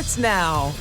It's now.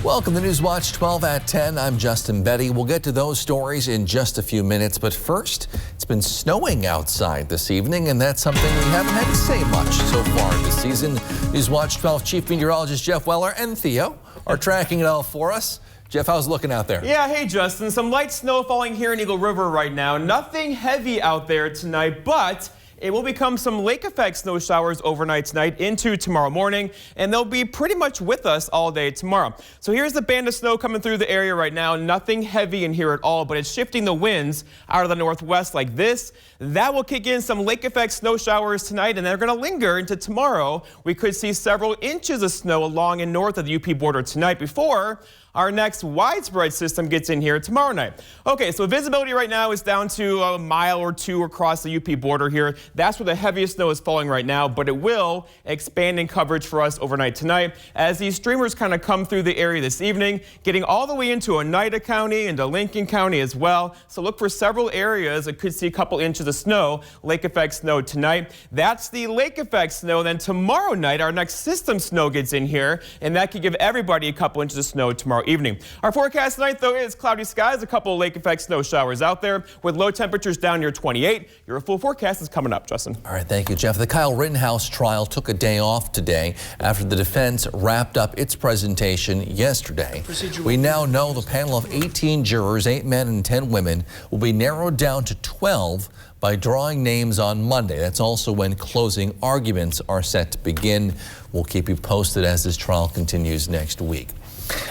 Welcome to Newswatch 12 at 10. I'm Justin Betty. We'll get to those stories in just a few minutes, but first, it's been snowing outside this evening, and that's something we haven't had to say much so far this season. Newswatch 12 Chief Meteorologist Jeff Weller and Theo are tracking it all for us. Jeff, how's it looking out there? Yeah, hey Justin, some light snow falling here in Eagle River right now. Nothing heavy out there tonight, but it will become some lake effect snow showers overnight tonight into tomorrow morning, and they'll be pretty much with us all day tomorrow. So here's the band of snow coming through the area right now. Nothing heavy in here at all, but it's shifting the winds out of the northwest like this. That will kick in some lake effect snow showers tonight, and they're going to linger into tomorrow. We could see several inches of snow along and north of the UP border tonight before our next widespread system gets in here tomorrow night. Okay, so visibility right now is down to a mile or two across the UP border here. That's where the heaviest snow is falling right now, but it will expand in coverage for us overnight tonight as these streamers kind of come through the area this evening, getting all the way into Oneida County, into Lincoln County as well. So look for several areas that could see a couple inches of snow, lake effect snow tonight. That's the lake effect snow. Then tomorrow night, our next system snow gets in here, and that could give everybody a couple inches of snow tomorrow evening. Our forecast tonight, though, is cloudy skies, a couple of lake effect snow showers out there with low temperatures down near 28. Your full forecast is coming up, Justin. All right, thank you, Jeff. The Kyle Rittenhouse trial took a day off today after the defense wrapped up its presentation yesterday. We now know the panel of 18 jurors, 8 men and 10 women, will be narrowed down to 12 by drawing names on Monday. That's also when closing arguments are set to begin. We'll keep you posted as this trial continues next week.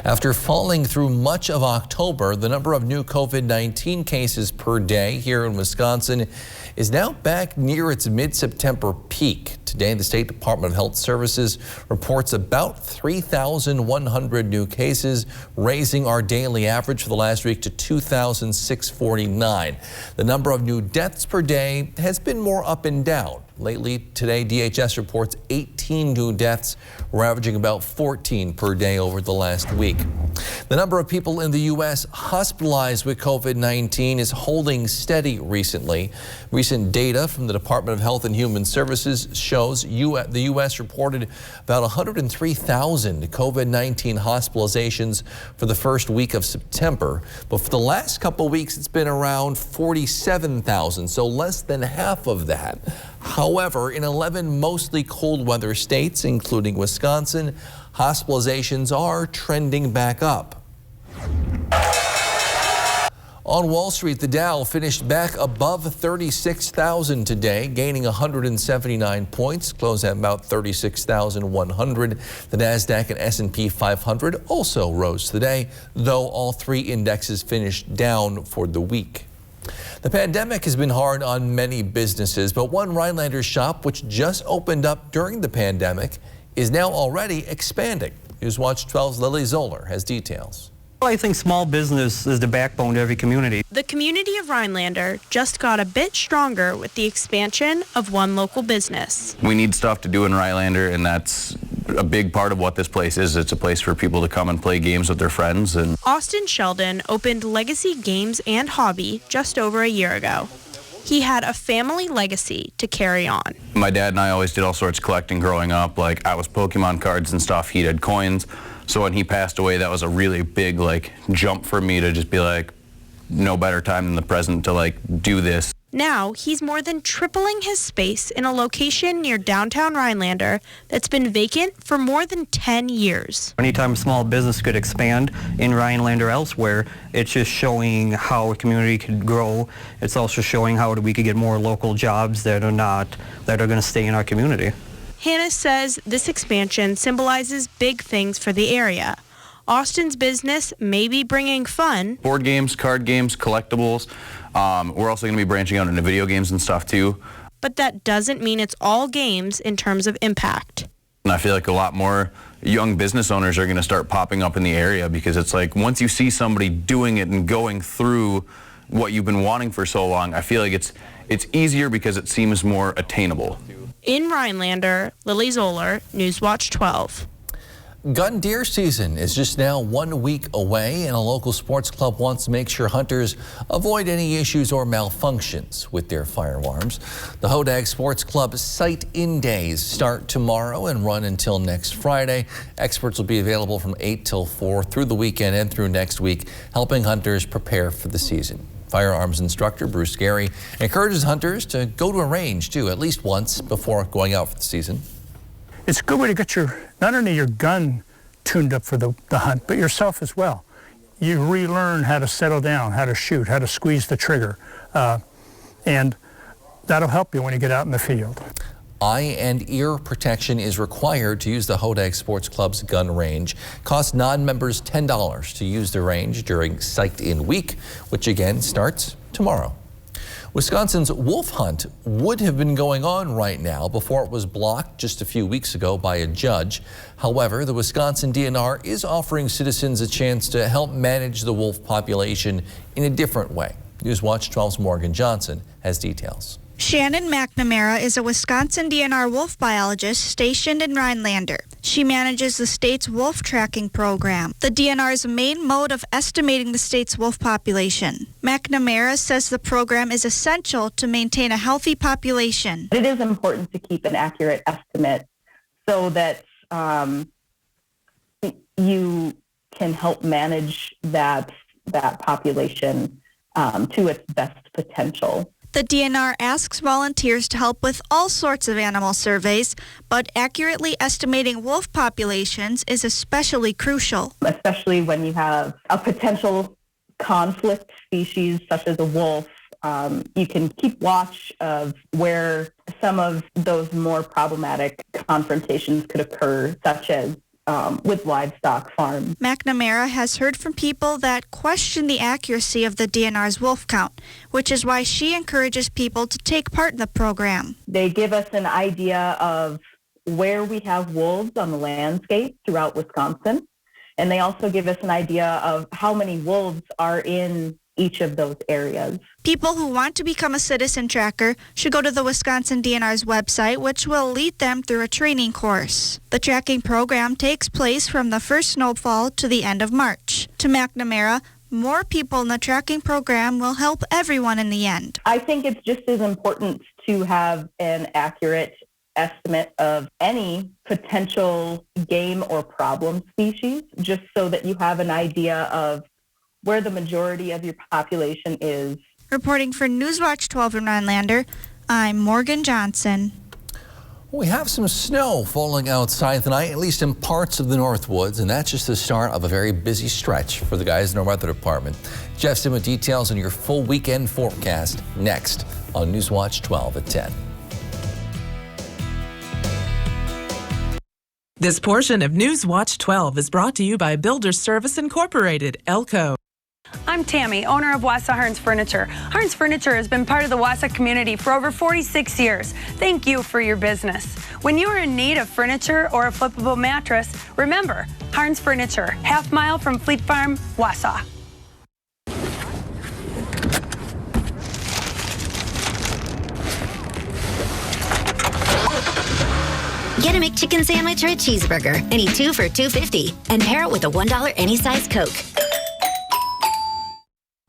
After falling through much of October, the number of new COVID-19 cases per day here in Wisconsin is now back near its mid-September peak. Today, the State Department of Health Services reports about 3,100 new cases, raising our daily average for the last week to 2,649. The number of new deaths per day has been more up and down. Lately, today, DHS reports 18 new deaths. We're averaging about 14 per day over the last week. The number of people in the U.S. hospitalized with COVID-19 is holding steady recently. Recent data from the Department of Health and Human Services shows the U.S. reported about 103,000 COVID-19 hospitalizations for the first week of September. But for the last couple of weeks, it's been around 47,000, so less than half of that. However, in 11 mostly cold weather states, including Wisconsin, hospitalizations are trending back up. On Wall Street, the Dow finished back above 36,000 today, gaining 179 points, closed at about 36,100. The Nasdaq and S&P 500 also rose today, though all three indexes finished down for the week. The pandemic has been hard on many businesses, but one Rhinelander shop, which just opened up during the pandemic, is now already expanding. Newswatch 12's Lily Zoller has details. I think small business is the backbone to every community. The community of Rhinelander just got a bit stronger with the expansion of one local business. We need stuff to do in Rhinelander, and that's a big part of what this place is. It's a place for people to come and play games with their friends. And Austin Sheldon opened Legacy Games and Hobby just over a year ago. He had a family legacy to carry on. My dad and I always did all sorts of collecting growing up. Like, I was Pokemon cards and stuff. He did coins. So when he passed away, that was a really big jump for me to just be like, no better time than the present to do this. Now he's more than tripling his space in a location near downtown Rhinelander that's been vacant for more than 10 years. Anytime a small business could expand in Rhinelander or elsewhere, it's just showing how a community could grow. It's also showing how we could get more local jobs that are going to stay in our community. Hannah says this expansion symbolizes big things for the area. Austin's business may be bringing fun. Board games, card games, collectibles. We're also going to be branching out into video games and stuff too. But that doesn't mean it's all games in terms of impact. And I feel like a lot more young business owners are going to start popping up in the area because it's like once you see somebody doing it and going through what you've been wanting for so long, I feel like it's easier because it seems more attainable. In Rhinelander, Lily Zoller, Newswatch 12. Gun deer season is just now 1 week away, and a local sports club wants to make sure hunters avoid any issues or malfunctions with their firearms. The Hodag Sports Club Sight-In Days start tomorrow and run until next Friday. Experts will be available from 8 till 4 through the weekend and through next week, helping hunters prepare for the season. Firearms instructor Bruce Gary encourages hunters to go to a range too, at least once before going out for the season. It's a good way to get not only your gun tuned up for the hunt, but yourself as well. You relearn how to settle down, how to shoot, how to squeeze the trigger, and that'll help you when you get out in the field. Eye and ear protection is required to use the Hodag Sports Club's gun range. Costs non-members $10 to use the range during Sight-In Week, which again starts tomorrow. Wisconsin's wolf hunt would have been going on right now before it was blocked just a few weeks ago by a judge. However, the Wisconsin DNR is offering citizens a chance to help manage the wolf population in a different way. Newswatch 12's Morgan Johnson has details. Shannon McNamara is a Wisconsin DNR wolf biologist stationed in Rhinelander. She manages the state's wolf tracking program, the DNR's main mode of estimating the state's wolf population. McNamara says the program is essential to maintain a healthy population. It is important to keep an accurate estimate so that you can help manage that population to its best potential. The DNR asks volunteers to help with all sorts of animal surveys, but accurately estimating wolf populations is especially crucial. Especially when you have a potential conflict species such as a wolf, you can keep watch of where some of those more problematic confrontations could occur, such as with livestock farms. McNamara has heard from people that question the accuracy of the DNR's wolf count, which is why she encourages people to take part in the program. They give us an idea of where we have wolves on the landscape throughout Wisconsin, and they also give us an idea of how many wolves are in each of those areas. People who want to become a citizen tracker should go to the Wisconsin DNR's website, which will lead them through a training course. The tracking program takes place from the first snowfall to the end of March. To McNamara, more people in the tracking program will help everyone in the end. I think it's just as important to have an accurate estimate of any potential game or problem species, just so that you have an idea of where the majority of your population is. Reporting for Newswatch 12 in Rhinelander, I'm Morgan Johnson. We have some snow falling outside tonight, at least in parts of the Northwoods, and that's just the start of a very busy stretch for the guys in our weather department. Jeff's in with details on your full weekend forecast next on Newswatch 12 at 10. This portion of Newswatch 12 is brought to you by Builders Service Incorporated, Elko. I'm Tammy, owner of Wausau Hearns Furniture. Hearns Furniture has been part of the Wausau community for over 46 years. Thank you for your business. When you are in need of furniture or a flippable mattress, remember, Hearns Furniture, half-mile from Fleet Farm, Wausau. Get a McChicken sandwich or a cheeseburger, any two for $2.50, and pair it with a $1 any size Coke.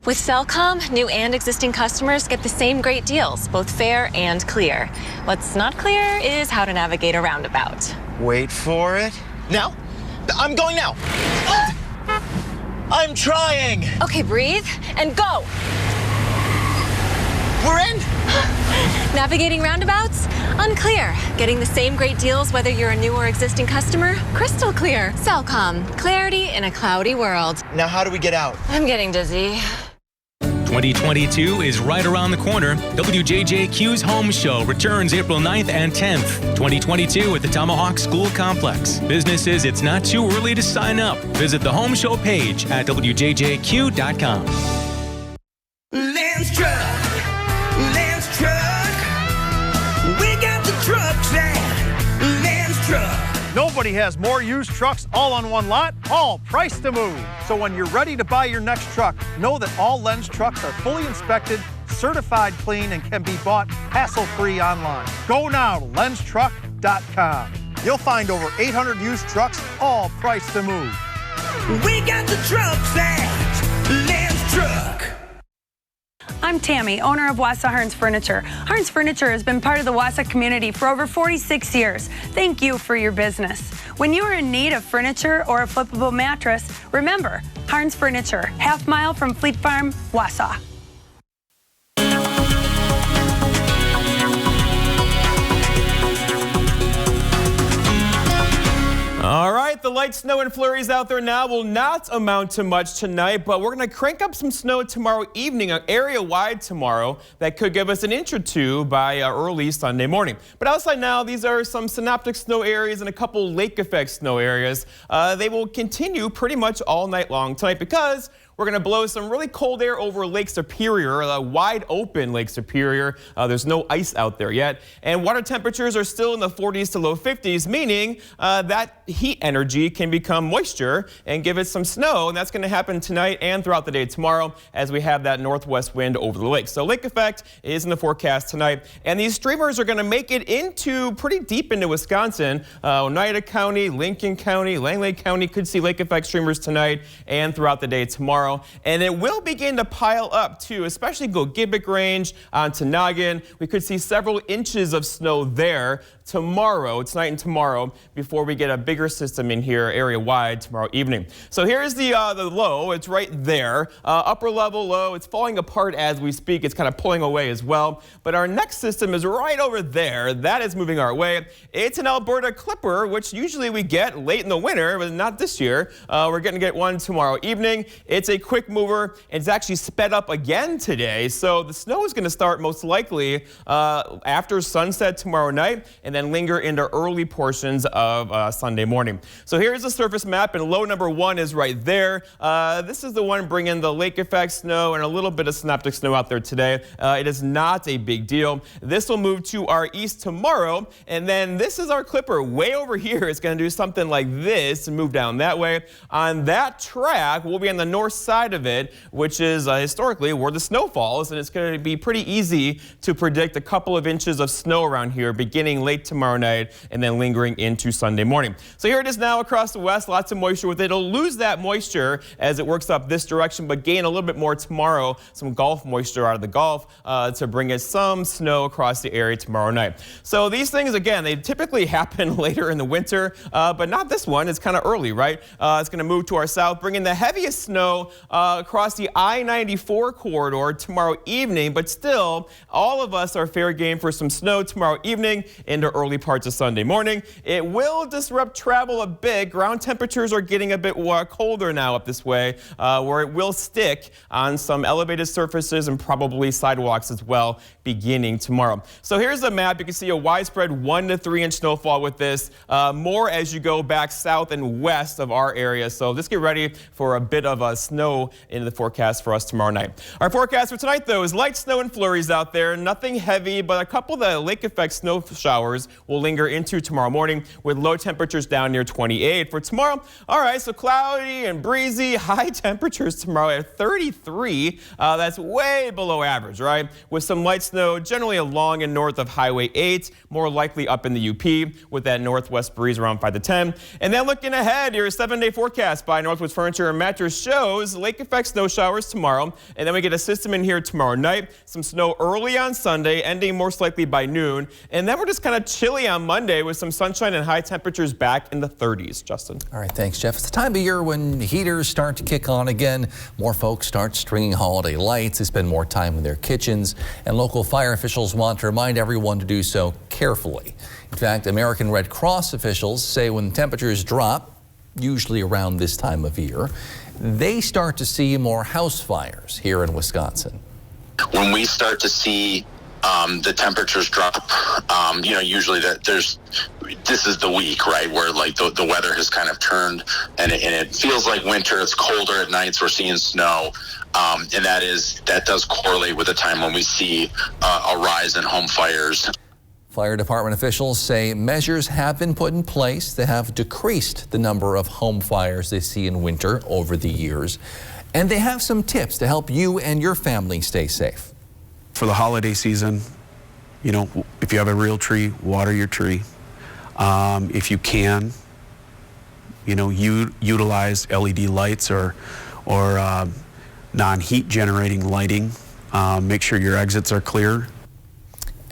With Cellcom, new and existing customers get the same great deals, both fair and clear. What's not clear is how to navigate a roundabout. Wait for it. Now? I'm going now. I'm trying. Okay, breathe and go. We're in. Navigating roundabouts? Unclear. Getting the same great deals whether you're a new or existing customer? Crystal clear. Cellcom. Clarity in a cloudy world. Now how do we get out? I'm getting dizzy. 2022 is right around the corner. WJJQ's Home Show returns April 9th and 10th. 2022 at the Tomahawk School Complex. Businesses, it's not too early to sign up. Visit the Home Show page at WJJQ.com. Lance Truck. We got the trucks at Lance Truck. Nobody has more used trucks all on one lot, all priced to move. So when you're ready to buy your next truck, know that all Lenz trucks are fully inspected, certified clean, and can be bought hassle-free online. Go now to lenztruck.com. You'll find over 800 used trucks, all priced to move. We got the trucks at Lance Truck. I'm Tammy, owner of Wausau Hearns Furniture. Hearns Furniture has been part of the Wausau community for over 46 years. Thank you for your business. When you are in need of furniture or a flippable mattress, remember, Hearns Furniture, half-mile from Fleet Farm, Wausau. All right, the light snow and flurries out there now will not amount to much tonight, but we're going to crank up some snow tomorrow evening, area-wide tomorrow, that could give us an inch or two by early Sunday morning. But outside now, these are some synoptic snow areas and a couple lake effect snow areas. They will continue pretty much all night long tonight because we're going to blow some really cold air over Lake Superior, a wide open Lake Superior. There's no ice out there yet. And water temperatures are still in the 40s to low 50s, meaning that heat energy can become moisture and give it some snow. And that's going to happen tonight and throughout the day tomorrow as we have that northwest wind over the lake. So lake effect is in the forecast tonight. And these streamers are going to make it into pretty deep into Wisconsin. Oneida County, Lincoln County, Langley County could see lake effect streamers tonight and throughout the day tomorrow. And it will begin to pile up too, especially Gogebic Range onto Noggin. We could see several inches of snow there tomorrow, tonight and tomorrow, before we get a bigger system in here area-wide tomorrow evening. So here's the low. It's right there. Upper level low. It's falling apart as we speak. It's kind of pulling away as well. But our next system is right over there. That is moving our way. It's an Alberta Clipper, which usually we get late in the winter, but not this year. We're going to get one tomorrow evening. It's a quick mover. It's actually sped up again today. So the snow is going to start most likely after sunset tomorrow night and then linger into early portions of Sunday morning. So here's the surface map, and low number 1 is right there. This is the one bringing the lake effect snow and a little bit of synoptic snow out there today. It is not a big deal. This will move to our east tomorrow, and then this is our clipper way over here. It's going to do something like this and move down that way. On that track, we'll be on the north side of it, which is historically where the snow falls, and it's going to be pretty easy to predict a couple of inches of snow around here beginning late tomorrow night and then lingering into Sunday morning. So here it is now across the west, lots of moisture with it. It'll lose that moisture as it works up this direction, but gain a little bit more tomorrow, some Gulf moisture out of the Gulf to bring us some snow across the area tomorrow night. So these things, again, they typically happen later in the winter, but not this one. It's kind of early, right? It's going to move to our south, bringing the heaviest snow across the I-94 corridor tomorrow evening, but still, all of us are fair game for some snow tomorrow evening into early parts of Sunday morning. It will disrupt travel a bit. Ground temperatures are getting a bit colder now up this way, where it will stick on some elevated surfaces and probably sidewalks as well beginning tomorrow. So here's the map. You can see a widespread 1 to 3 inch snowfall with this. More as you go back south and west of our area. So just get ready for a bit of snow in the forecast for us tomorrow night. Our forecast for tonight, though, is light snow and flurries out there. Nothing heavy, but a couple of the lake effect snow showers will linger into tomorrow morning with low temperatures down near 28. For tomorrow, all right, so cloudy and breezy, high temperatures tomorrow at 33. That's way below average, right? With some light snow generally along and north of Highway 8, more likely up in the UP with that northwest breeze around 5 to 10. And then looking ahead, your 7-day forecast by Northwoods Furniture and Mattress shows lake effect snow showers tomorrow. And then we get a system in here tomorrow night, some snow early on Sunday, ending most likely by noon. And then we're just kind of chilly on Monday with some sunshine and high temperatures back in the 30s. Justin. All right, thanks, Jeff. It's the time of year when heaters start to kick on again. More folks start stringing holiday lights. They spend more time in their kitchens. And local fire officials want to remind everyone to do so carefully. In fact, American Red Cross officials say when temperatures drop, usually around this time of year, they start to see more house fires here in Wisconsin. When we start to see the temperatures drop, usually this is the week, right, where like the weather has kind of turned and it feels like winter. It's colder at nights. We're seeing snow. And that does correlate with the time when we see a rise in home fires. Fire department officials say measures have been put in place that have decreased the number of home fires they see in winter over the years. And they have some tips to help you and your family stay safe. For the holiday season, if you have a real tree, water your tree. If you can, utilize LED lights or non-heat generating lighting. Make sure your exits are clear.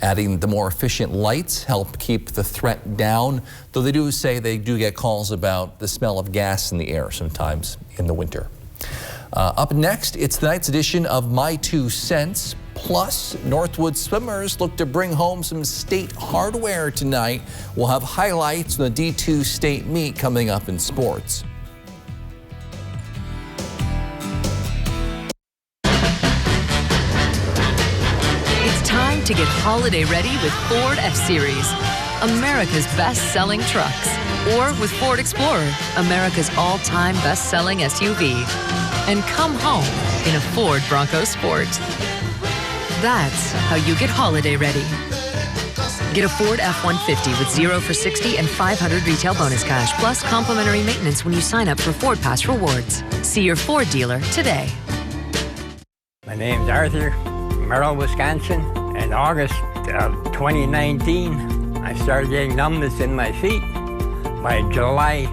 Adding the more efficient lights help keep the threat down, though they do say they do get calls about the smell of gas in the air sometimes in the winter. Up next, it's tonight's edition of My 2 Cents. Plus, Northwoods swimmers look to bring home some state hardware tonight. We'll have highlights from the D2 state meet coming up in sports. It's time to get holiday ready with Ford F-Series, America's best-selling trucks. Or with Ford Explorer, America's all-time best-selling SUV. And come home in a Ford Bronco Sport. That's how you get holiday ready. Get a Ford F-150 with 0 for 60 and 500 retail bonus cash, plus complimentary maintenance when you sign up for Ford Pass Rewards. See your Ford dealer today. My name's Arthur, Merrill, Wisconsin. In August of 2019, I started getting numbness in my feet. By July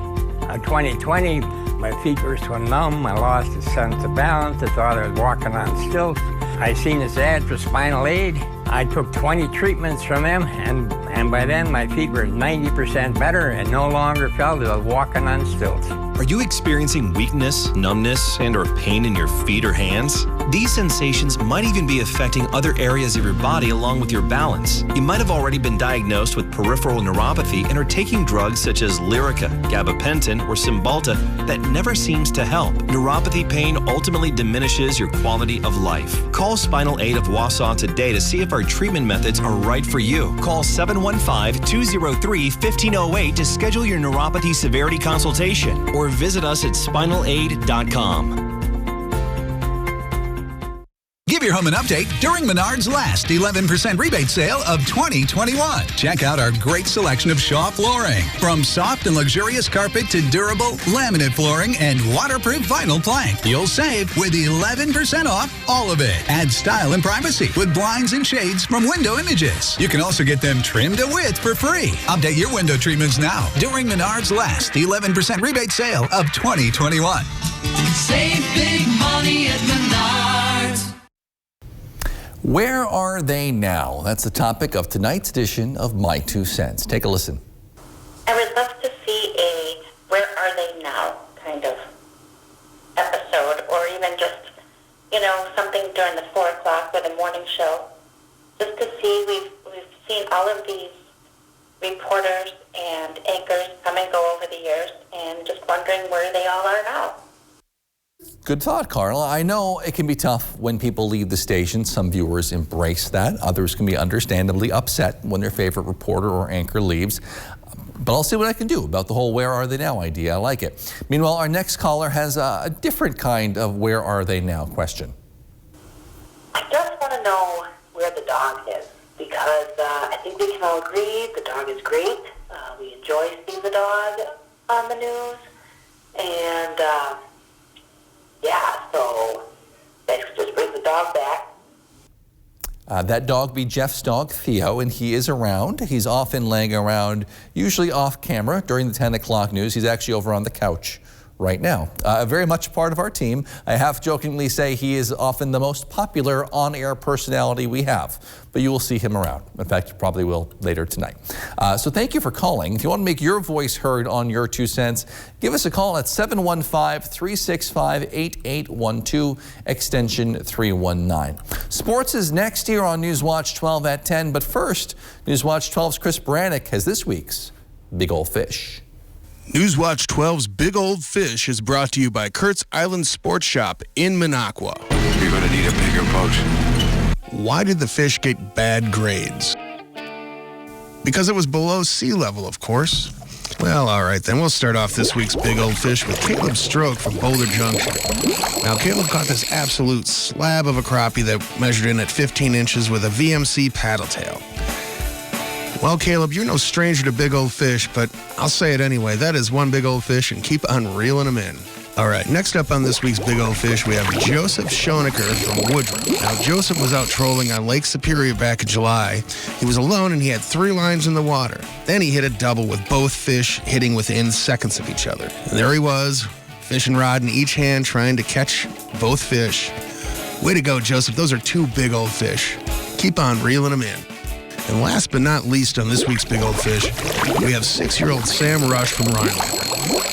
of 2020, my feet were so numb, I lost a sense of balance. I thought I was walking on stilts. I seen this ad for Spinal Aid. I took 20 treatments from them, and by then my feet were 90% better and no longer felt as I was walking on stilts. Are you experiencing weakness, numbness, and or pain in your feet or hands? These sensations might even be affecting other areas of your body along with your balance. You might have already been diagnosed with peripheral neuropathy and are taking drugs such as Lyrica, gabapentin, or Cymbalta that never seems to help. Neuropathy pain ultimately diminishes your quality of life. Call Spinal Aid of Wausau today to see if our treatment methods are right for you. Call 715-203-1508 to schedule your neuropathy severity consultation or visit us at spinalaid.com. Give your home an update during Menards' last 11% rebate sale of 2021. Check out our great selection of Shaw flooring. From soft and luxurious carpet to durable laminate flooring and waterproof vinyl plank. You'll save with 11% off all of it. Add style and privacy with blinds and shades from Window Images. You can also get them trimmed to width for free. Update your window treatments now during Menards' last 11% rebate sale of 2021. Save big money at Menards. Where are they now? That's the topic of tonight's edition of My 2 Cents. Take a listen. I would love to see a Where Are They Now kind of episode, or even just, something during the 4 o'clock or the morning show. Just to see, we've seen all of these reporters and anchors come and go over the years, and just wondering where they all are now. Good thought, Carla. I know it can be tough when people leave the station. Some viewers embrace that. Others can be understandably upset when their favorite reporter or anchor leaves. But I'll see what I can do about the whole Where Are They Now idea. I like it. Meanwhile, our next caller has a different kind of Where Are They Now question. I just want to know where the dog is, because I think we can all agree the dog is great. We enjoy seeing the dog on the news. And, so let's just bring the dog back. That dog be Jeff's dog, Theo, and he is around. He's often laying around, usually off camera during the 10 o'clock news. He's actually over on the couch right now. Very much part of our team. I half jokingly say he is often the most popular on-air personality we have, but you will see him around. In fact, you probably will later tonight. So thank you for calling. If you want to make your voice heard on Your 2 Cents, give us a call at 715-365-8812, extension 319. Sports is next here on Newswatch 12 at 10, but first, Newswatch 12's Chris Brannick has this week's Big Ol' Fish. Newswatch 12's Big Old Fish is brought to you by Kurt's Island Sports Shop in Minocqua. You're going to need a bigger boat. Why did the fish get bad grades? Because it was below sea level, of course. Well, all right, then we'll start off this week's Big Old Fish with Caleb Stroke from Boulder Junction. Now, Caleb caught this absolute slab of a crappie that measured in at 15 inches with a VMC paddle tail. Well, Caleb, you're no stranger to big old fish, but I'll say it anyway. That is one big old fish, and keep on reeling them in. All right, next up on this week's Big Old Fish, we have Joseph Schoenecker from Woodruff. Now, Joseph was out trolling on Lake Superior back in July. He was alone and he had 3 lines in the water. Then he hit a double with both fish hitting within seconds of each other. And there he was, fishing rod in each hand, trying to catch both fish. Way to go, Joseph. Those are 2 big old fish. Keep on reeling them in. And last but not least on this week's Big Old Fish, we have 6-year-old Sam Rush from Rhinelander.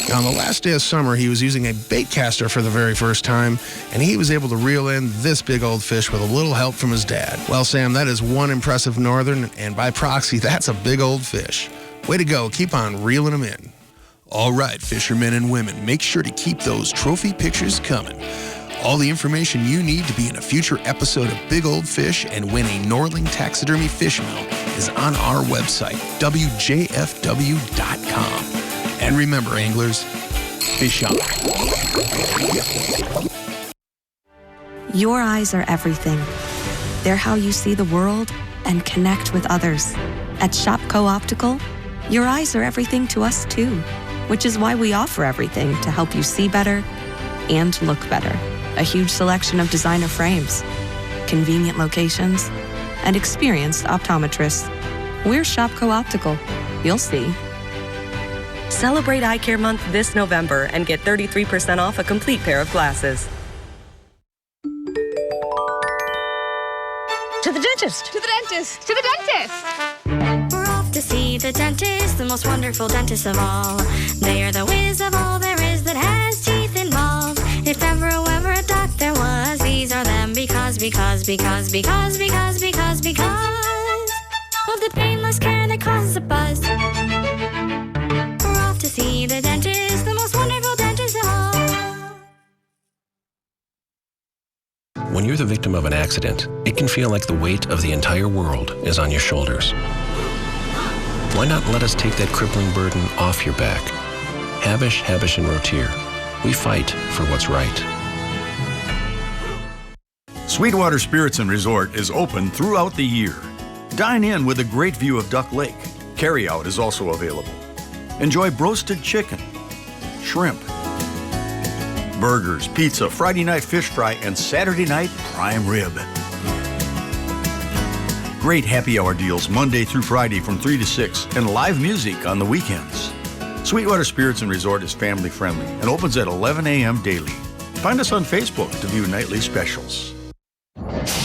Now, on the last day of summer, he was using a bait caster for the very first time, and he was able to reel in this big old fish with a little help from his dad. Well, Sam, that is one impressive northern, and by proxy, that's a big old fish. Way to go. Keep on reeling them in. All right, fishermen and women, make sure to keep those trophy pictures coming. All the information you need to be in a future episode of Big Old Fish and win a Norling Taxidermy fish mount is on our website, WJFW.com. And remember, anglers, fish on. Your eyes are everything. They're how you see the world and connect with others. At Shopco Optical, your eyes are everything to us too, which is why we offer everything to help you see better and look better. A huge selection of designer frames, convenient locations, and experienced optometrists. We're Shopco Optical. You'll see. Celebrate Eye Care Month this November and get 33% off a complete pair of glasses. To the dentist! To the dentist! To the dentist! We're off to see the dentist, the most wonderful dentist of all. They are the whiz of all there is that has teeth involved. If ever a doctor was, these are them because of the painless care that causes a buzz. We're off to see the dentist, the most wonderful dentist of all. When you're the victim of an accident, it can feel like the weight of the entire world is on your shoulders. Why not let us take that crippling burden off your back? Habish, and Rotier. We fight for what's right. Sweetwater Spirits and Resort is open throughout the year. Dine in with a great view of Duck Lake. Carryout is also available. Enjoy broasted chicken, shrimp, burgers, pizza, Friday night fish fry, and Saturday night prime rib. Great happy hour deals Monday through Friday from 3 to 6 and live music on the weekends. Sweetwater Spirits and Resort is family friendly and opens at 11 a.m. daily. Find us on Facebook to view nightly specials.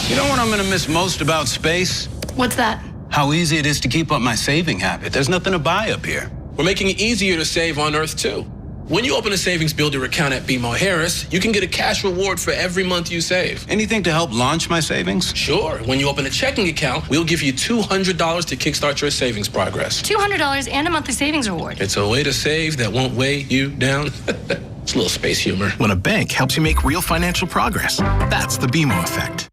You know what I'm going to miss most about space? What's that? How easy it is to keep up my saving habit. There's nothing to buy up here. We're making it easier to save on Earth, too. When you open a savings builder account at BMO Harris, you can get a cash reward for every month you save. Anything to help launch my savings? Sure. When you open a checking account, we'll give you $200 to kickstart your savings progress. $200 and a monthly savings reward. It's a way to save that won't weigh you down. It's a little space humor. When a bank helps you make real financial progress, that's the BMO effect.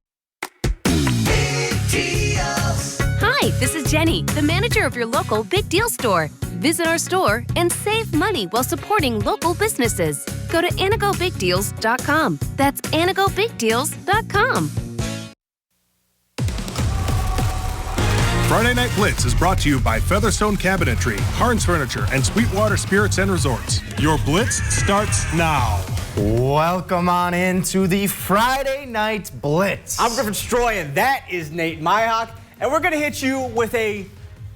Hi, this is Jenny, the manager of your local Big Deal store. Visit our store and save money while supporting local businesses. Go to AnagoBigDeals.com. That's AnagoBigDeals.com. Friday Night Blitz is brought to you by Featherstone Cabinetry, Harns Furniture, and Sweetwater Spirits and Resorts. Your Blitz starts now. Welcome on into the Friday Night Blitz. I'm Griffin Stroy, and that is Nate Myhock, and we're going to hit you with a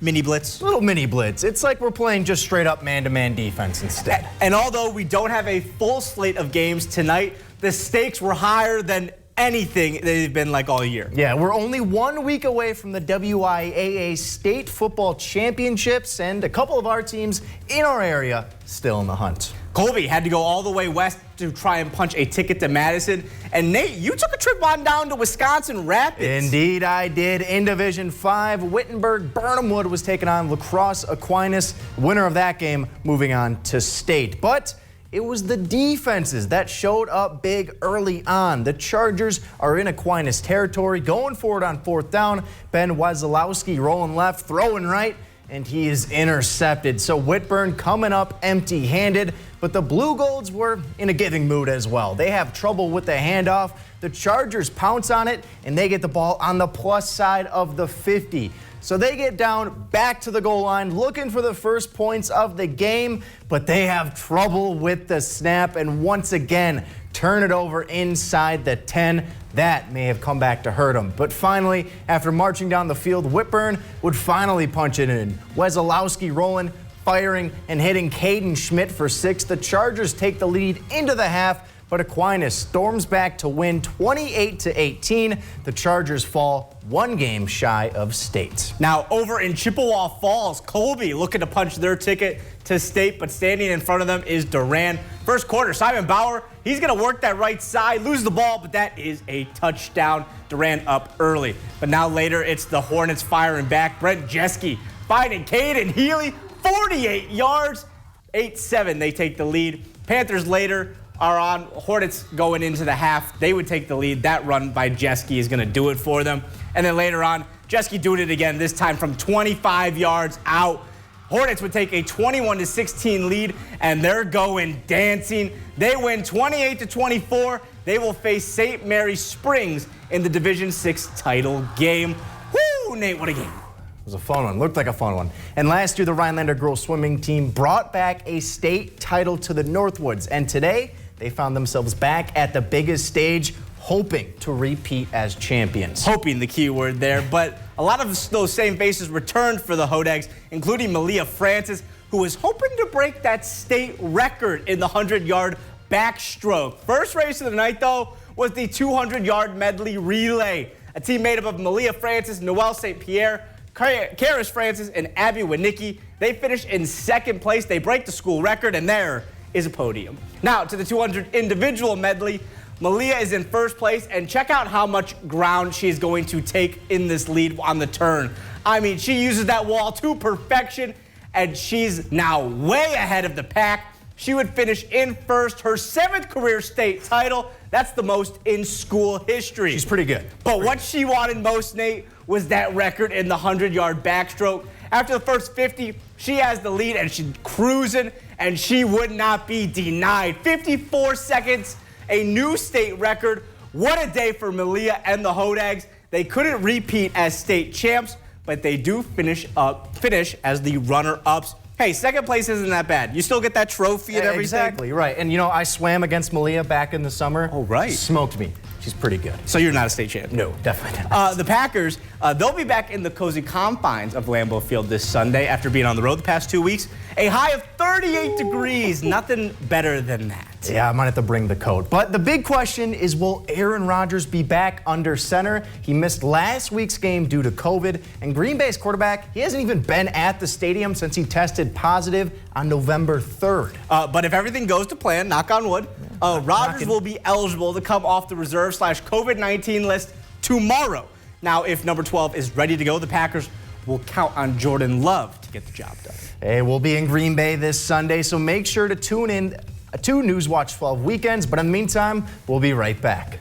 mini blitz. Little mini blitz. It's like we're playing just straight up man-to-man defense instead. And although we don't have a full slate of games tonight, the stakes were higher than anything they've been like all year. Yeah, we're only 1 week away from the WIAA State Football Championships, and a couple of our teams in our area still in the hunt. Colby had to go all the way west to try and punch a ticket to Madison. And Nate, you took a trip on down to Wisconsin Rapids. Indeed, I did. In Division 5, Wittenberg-Burnhamwood was taking on La Crosse Aquinas. Winner of that game moving on to state. But it was the defenses that showed up big early on. The Chargers are in Aquinas territory, going forward on 4th down. Ben Wazalowski rolling left, throwing right, and he is intercepted. So Whitburn coming up empty-handed. but the Blue Golds were in a giving mood as well. They have trouble with the handoff. The Chargers pounce on it, and they get the ball on the plus side of the 50. So they get down back to the goal line looking for the first points of the game, but they have trouble with the snap and once again turn it over inside the 10. That may have come back to hurt them. But finally, after marching down the field, Whitburn would finally punch it in. Wesolowski rolling, firing, and hitting Caden Schmidt for 6. The Chargers take the lead into the half, but Aquinas storms back to win 28-18. The Chargers fall one game shy of state. Now over in Chippewa Falls, Colby looking to punch their ticket to state, but standing in front of them is Duran. First quarter, Simon Bauer, he's going to work that right side, lose the ball, but that is a touchdown. Duran up early. But now later, it's the Hornets firing back. Brent Jeske finding Caden Healy, 48 yards, 8-7. They take the lead. Panthers later are on. Hornets going into the half. They would take the lead. That run by Jeske is going to do it for them. And then later on, Jeske doing it again, this time from 25 yards out. Hornets would take a 21-16 lead, and they're going dancing. They win 28-24. They will face St. Mary Springs in the Division VI title game. Woo, Nate, what a game. It was a fun one. Looked like a fun one. And last year, the Rhinelander girls swimming team brought back a state title to the Northwoods. And today, they found themselves back at the biggest stage, hoping to repeat as champions. Hoping, the key word there. But a lot of those same faces returned for the Hodags, including Malia Francis, who was hoping to break that state record in the 100-yard backstroke. First race of the night, though, was the 200-yard medley relay. A team made up of Malia Francis, Noelle St. Pierre, Karis Francis, and Abby Winicki. They finished in second place. They break the school record, and there is a podium. Now, to the 200 individual medley, Malia is in first place, and check out how much ground she is going to take in this lead on the turn. I mean, she uses that wall to perfection, and she's now way ahead of the pack. She would finish in first, her 7th career state title. That's the most in school history. She's pretty good. But what she wanted most, Nate, was that record in the 100-yard backstroke. After the first 50, she has the lead, and she's cruising, and she would not be denied. 54 seconds. A new state record. What a day for Malia and the Hodags. They couldn't repeat as state champs, but they do finish as the runner-ups. Hey, second place isn't that bad. You still get that trophy and everything. Exactly, right. And you know, I swam against Malia back in the summer. Oh, right. Smoked me. She's pretty good. So you're not a state champ? No, definitely not. The Packers, they'll be back in the cozy confines of Lambeau Field this Sunday after being on the road the past 2 weeks. A high of 38 degrees. Nothing better than that. Yeah, I might have to bring the coat. But the big question is, will Aaron Rodgers be back under center? He missed last week's game due to COVID. And Green Bay's quarterback, he hasn't even been at the stadium since he tested positive on November 3rd. But if everything goes to plan, knock on wood, Rodgers will be eligible to come off the reserve/COVID-19 list tomorrow. Now, if number 12 is ready to go, the Packers will count on Jordan Love to get the job done. Hey, we'll be in Green Bay this Sunday, so make sure to tune in to Newswatch 12 weekends. But in the meantime, we'll be right back.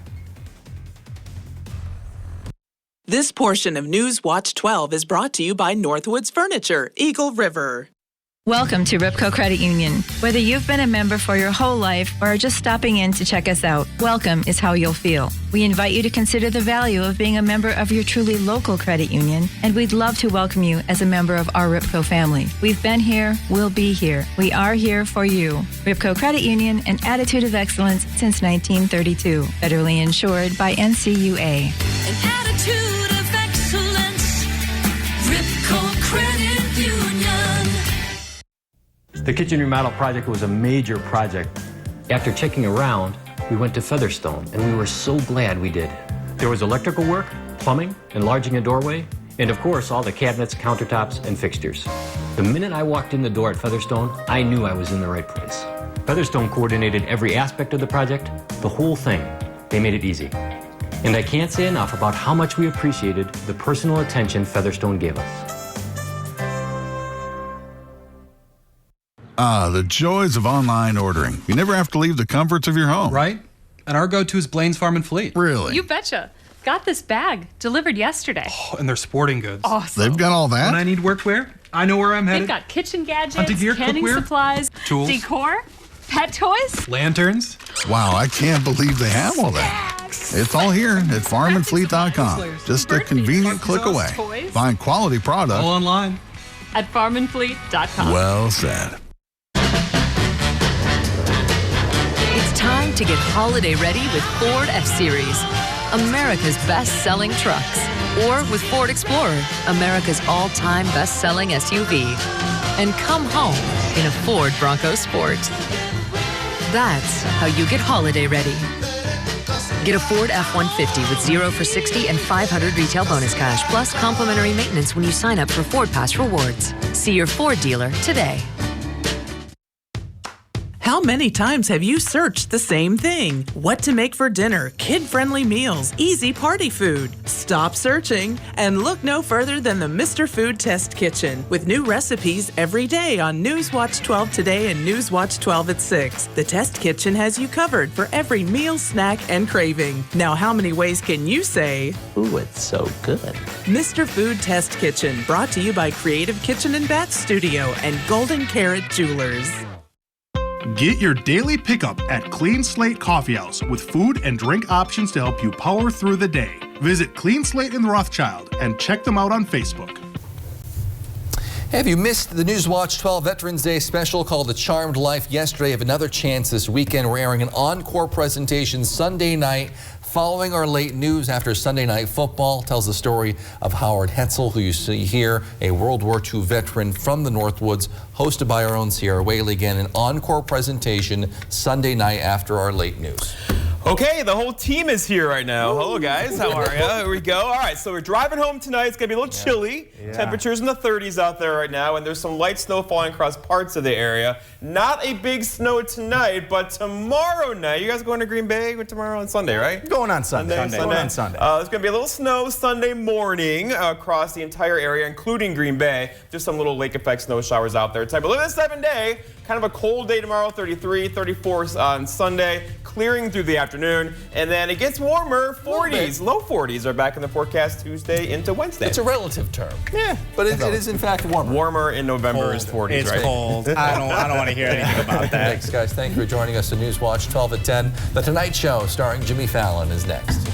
This portion of Newswatch 12 is brought to you by Northwoods Furniture, Eagle River. Welcome to Ripco Credit Union. Whether you've been a member for your whole life or are just stopping in to check us out, welcome is how you'll feel. We invite you to consider the value of being a member of your truly local credit union, and we'd love to welcome you as a member of our Ripco family. We've been here, we'll be here. We are here for you. Ripco Credit Union, an attitude of excellence since 1932. Federally insured by NCUA. An attitude of excellence. Ripco Credit Union. The kitchen remodel project was a major project. After checking around, we went to Featherstone, and we were so glad we did. There was electrical work, plumbing, enlarging a doorway, and of course, all the cabinets, countertops, and fixtures. The minute I walked in the door at Featherstone, I knew I was in the right place. Featherstone coordinated every aspect of the project, the whole thing. They made it easy. And I can't say enough about how much we appreciated the personal attention Featherstone gave us. Ah, the joys of online ordering. You never have to leave the comforts of your home. Right? And our go-to is Blaine's Farm and Fleet. Really? You betcha. Got this bag delivered yesterday. Oh, and they're sporting goods. Awesome. They've got all that? When I need workwear, I know where I'm headed. They've got kitchen gadgets, Hunting gear, canning cookware, supplies, tools. decor. Pet toys? Lanterns? Wow, I can't believe they have all that. It's all here at farmandfleet.com. Just a convenient click away. Toys? Find quality products All online. At farmandfleet.com. Well said. It's time to get holiday ready with Ford F-Series, America's best-selling trucks. Or with Ford Explorer, America's all-time best-selling SUV. And come home in a Ford Bronco Sport. That's how you get holiday ready. Get a Ford F-150 with 0 for 60 and 500 retail bonus cash, plus complimentary maintenance when you sign up for Ford Pass Rewards. See your Ford dealer today. How many times have you searched the same thing? What to make for dinner, kid-friendly meals, easy party food. Stop searching and look no further than the Mr. Food Test Kitchen with new recipes every day on Newswatch 12 Today and Newswatch 12 at 6. The Test Kitchen has you covered for every meal, snack, and craving. Now, how many ways can you say, "Ooh, it's so good"? Mr. Food Test Kitchen, brought to you by Creative Kitchen and Bath Studio and Golden Carrot Jewelers. Get your daily pickup at Clean Slate Coffee House with food and drink options to help you power through the day. Visit Clean Slate in Rothschild and check them out on Facebook. Have you missed the Newswatch 12 Veterans Day special called The Charmed Life yesterday? Have another chance this weekend. We're airing an encore presentation Sunday night following our late news after Sunday Night Football. Tells the story of Howard Hetzel, who you see here, a World War II veteran from the Northwoods, hosted by our own Sierra Whaley. Again, an encore presentation Sunday night after our late news. Okay, the whole team is here right now. Hello, guys. How are you? Here we go. All right, so we're driving home tonight. It's going to be a little chilly. Yeah. Temperatures in the 30s out there right now, and there's some light snow falling across parts of the area. Not a big snow tonight, but tomorrow night. You guys going to Green Bay tomorrow on Sunday, right? Going on Sunday. Sunday. There's going to be a little snow Sunday morning across the entire area, including Green Bay. Just some little lake effect snow showers out there tonight. But look at this 7-day. Kind of a cold day tomorrow, 33, 34 on Sunday. Clearing through the afternoon, and then it gets warmer, 40s, low 40s are back in the forecast Tuesday into Wednesday. It's a relative term. Yeah, but it is in fact warmer. Warmer in November is 40s, it's right? It's cold. I don't want to hear anything about that. Thanks, guys. Thank you for joining us on Newswatch 12 at 10. The Tonight Show starring Jimmy Fallon is next.